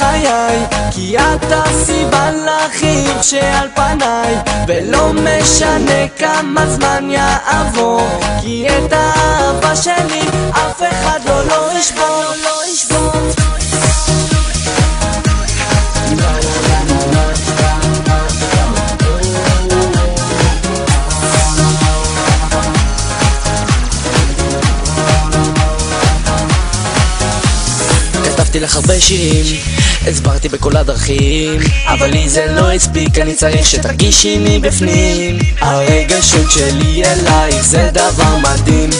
חיי, כי את הסיבה לחיוך שעל פניי, ולא משנה כמה זמן יעבור, כי את האהבה שלי אף אחד לא ישבור. כתבתי לך הרבה שירים, הסברתי בכל הדרכים, אבל לי זה לא הספיק, אני צריך שתרגישי מבפנים. הרגשות שלי אלייך זה דבר מדהים,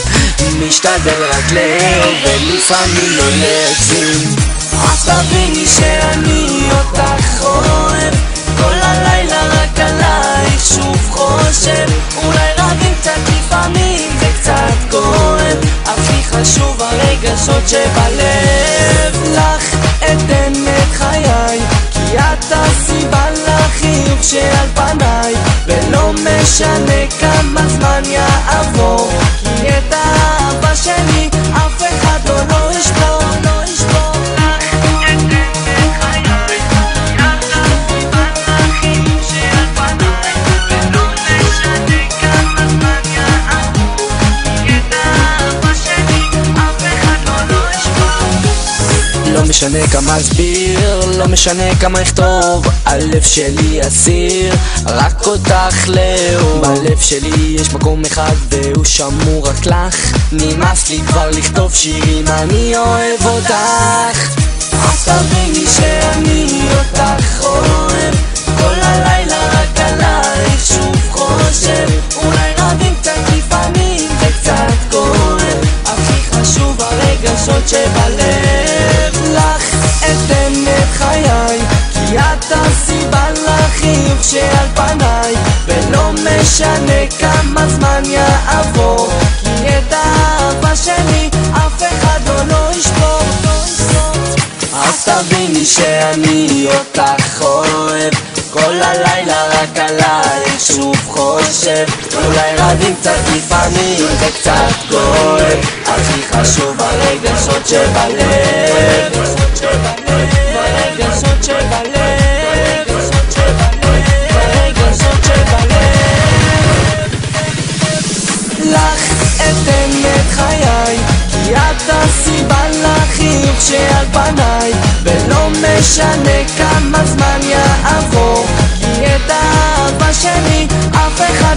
משתדל רק לאהוב ולפעמים לא להגזים. אז תביני שאני אותך אוהב, כל הלילה רק עלייך שוב חושב, אולי רבים קצת לפעמים זה קצת כואב, הכי חשוב הרגשות שבלב. לך אתן את חיי, כי את הסיבה לחיוך שעל פניי, ולא משנה כמה זמן יעבור, כי את האהבה שלי אף אחד לא ישבור. לא משנה כמה אסביר, לא משנה כמה אכתוב, הלב שלי אסיר, רק אותך לאהוב. בלב שלי יש מקום אחד והוא שמור רק לך, נמאס לי כבר לכתוב שירים, אני אוהב אותך. אז תביני שאני אותך אוהב, כל הלילה רק עלייך שוב חושב, אולי רבים קצת לפעמים זה קצת כואב, הכי חשוב הרגשות שבלב. לך אתן את חיי, כי את הסיבה לחיוך שעל פניי, ולא משנה כמה זמן יעבור, כי את האהבה שלי אף אחד לא ישבור. אז תביני שאני אותך אוהב, כל הלילה רק עלייך שוב חושב, אולי רבים קצת לפעמים זה קצת כואב, הכי חשוב הרגשות שבלב. ברגשות שבלב, ברגשות שבלב. לך אתן את חיי, כי את הסיבה לחיוך שעל פניי, ולא משנה כמה זמן יעבור, כי את האהבה שלי אף אחד